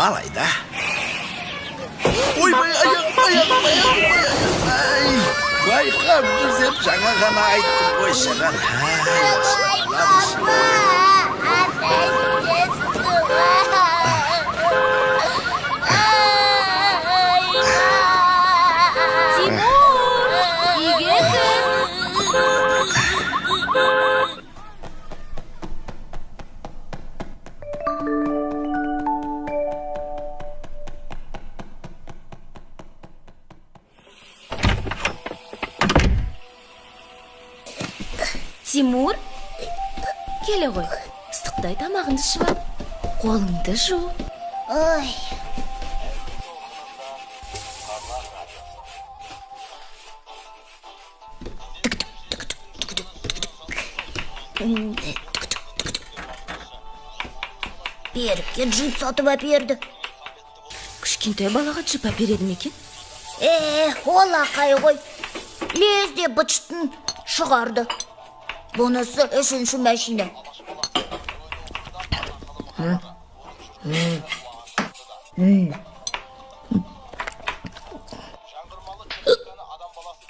Алайда. Ойбай, аяқ. Байқап жүрсем жаңа ғана айттым ғой саған. Тимур, келе ғой. Ыстықтай тамағыңды ішіп ал. Қолыңды жу. Ой. Берікке джип сатып әперді. Кішкентай балаға джип әпереді ме екен? Ол ақай ғой. Лезде бычтын шығарды. Бұнысы үшінші машина.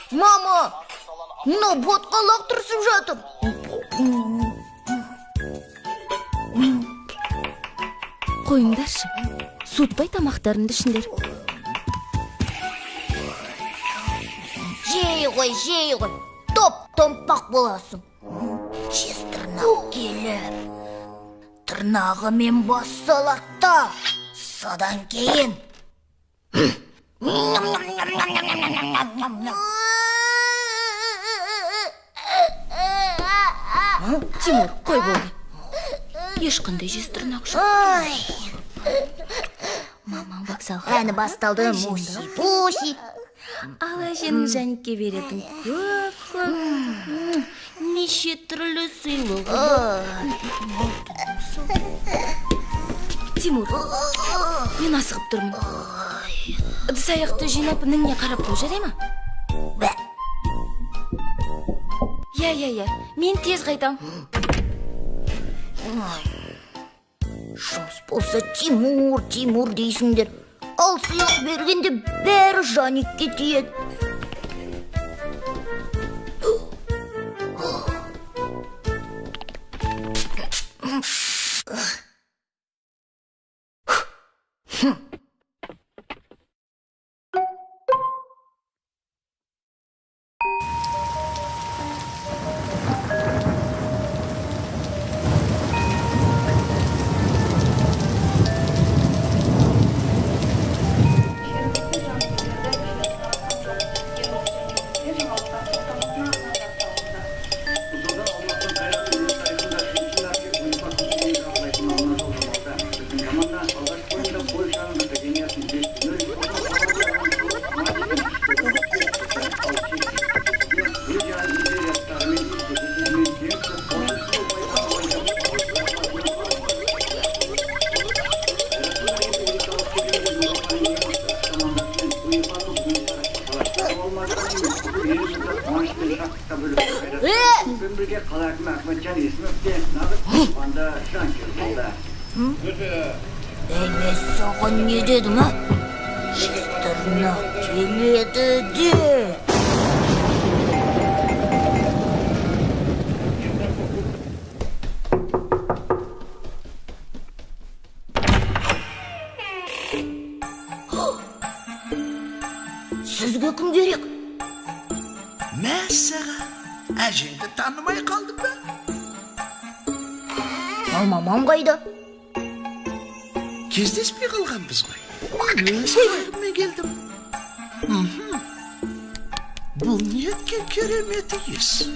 Мама, мынау ботқа лақтырысып жатыр. Қойыңдаршы, суытпай тамақтарыңды ішіңдер. Жей ғой. Топ-томпақ боласың. Жез тырнақ келіп, тырнағымен бас салатта. Содан кейін Тимур, қой болды. Ешқандай жез тырнақ жоқ. Мамаң вокзалға. Әні басталды, муси-пуси. Ал әженің Жәнікке беретін көп. Неше түрлі сыйлығы. Тимур, мен асығып тұрмын. Ыдыс аяқты жинап ініңе қарап қой, жарай ма? Я, мен тез қайтам. Жұмыс болса Тимур дейсіңдер. Ал сыйлық бергенде бәрі Жәнікке тиеді. Мен саған не дедім, а? Жез тырнақ келеді де. Сізге кім керек? Мәссаған, әжеңді танымай қалдым ба? Ал мамам қайда? Кездеспей қалғанбыз ғой. Мен келдім. Бұл неткен керемет ес.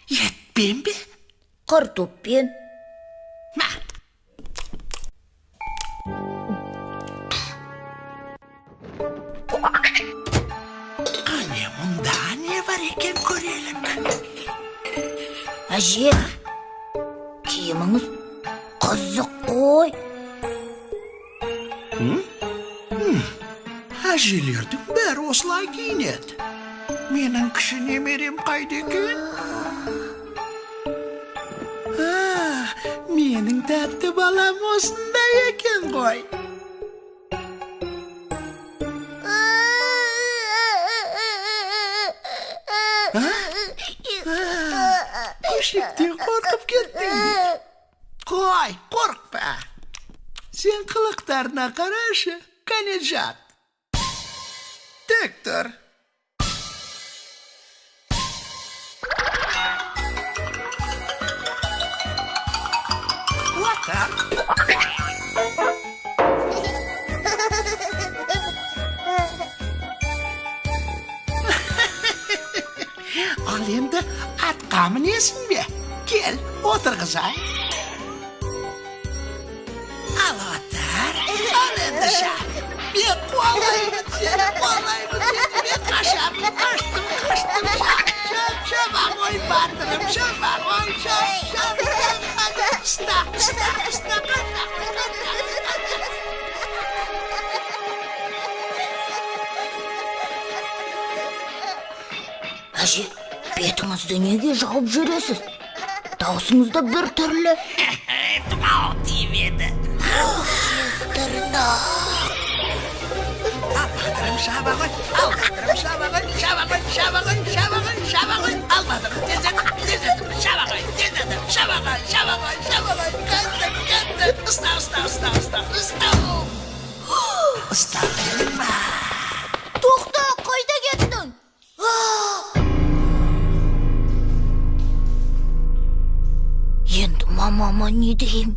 Етпен бе? Картоппен. Қане, мұнда не бар екен көрелік? Әже, киіміңіз қызық қой. Әжелердің бәрі осылай киінеді. Менің кіші немерем қайда екен? Менің тәтті балам осында екен ғой. Көшіктен қорқып кеттің. Қой, қорқпа. Сен қылықтарына қарашы, кәне жат. Тек тұр. Отыр. Ал енді атқа мінесің бе? Кел, отыр қызай. Ал отыр. Ал енді шап. Мен қуалаймын сені, мен қашамын, қаштым, шаба ғой батырым, шаба ғой, шап. Ұста. Әже, бетіңізді неге жауып жүресіз? Даусыңыз да бір түрлі. Тұмау тиіп еді. Шестірнақ. Ал батырым, шаба ғой, ал батырым, шаба ғой, ал батырым, тездетіп, шаба ғой, кәнді, ұста. Ұста, ба. Тоқта, қайда кеттің? Енді мамама не деймін?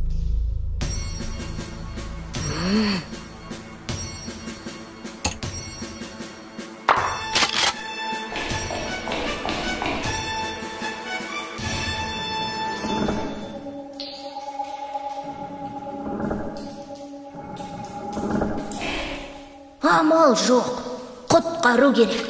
Амал жоқ, құтқару керек.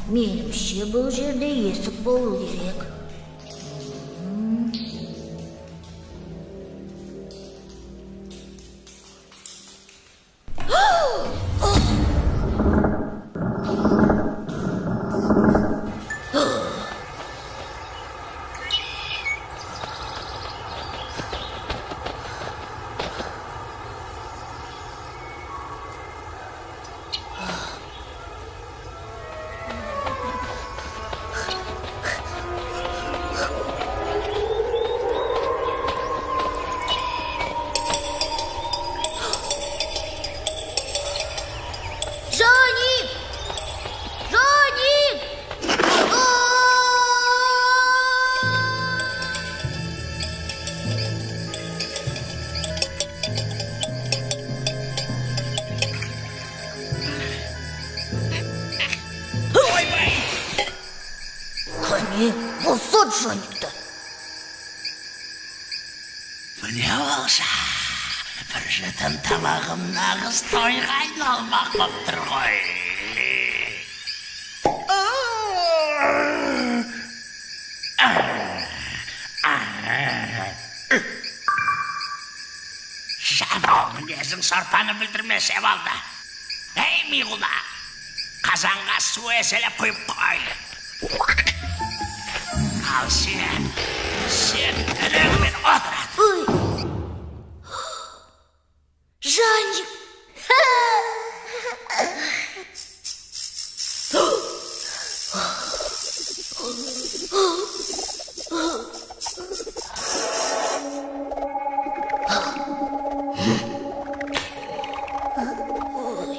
Меніңше бұл жерде есік болу керек. Бұлсот жоникті. Міне олша, бір жетін тамағым нағыз тойға айналмақ боп тұр ғой. Жабау мінезің сорпаны білдірмесе болды. Ей, миғұла, қазанға су еселеп құйып қой. Ал сен ілігімен отырады. Жаник! Ой.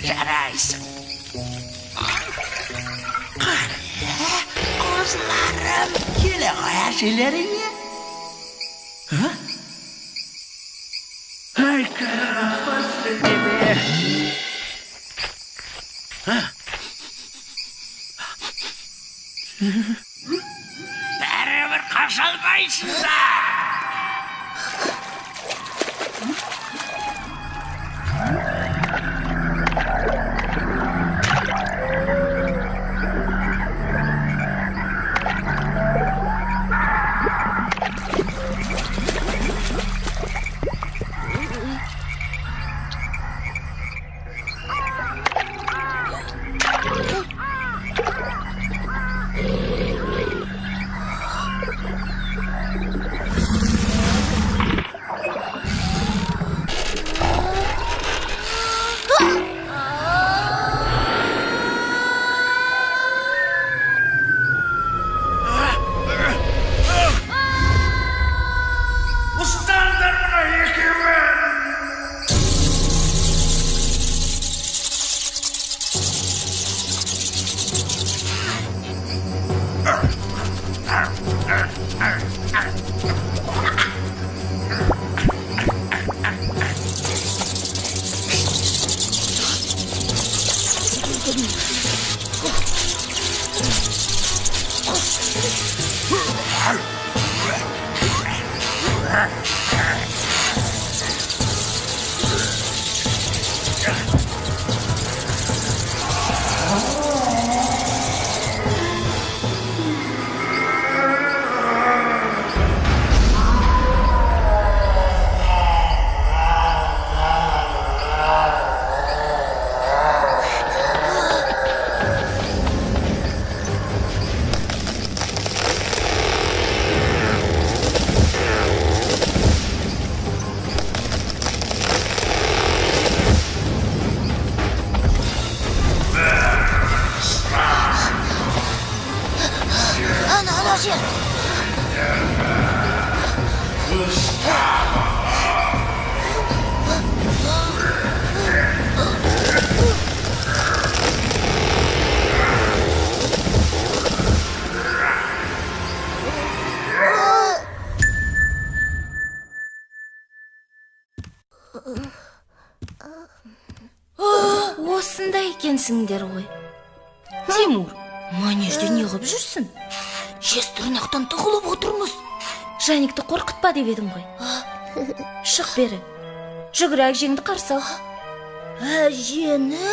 Жарайсың. Қозыларым, келе қоя желеріңе. Ай, қарапасты деді. Бәрібір қашалмайсыңдар. Осында екенсіңдер ғой. Тимур, манежде не қып жүрсің? Жезтырнақтан тығылып отырмыз. Жаникті қорқытпа деп едім ғой. Шық бері. Жүгір әжеңді қарсы ал. Әжені?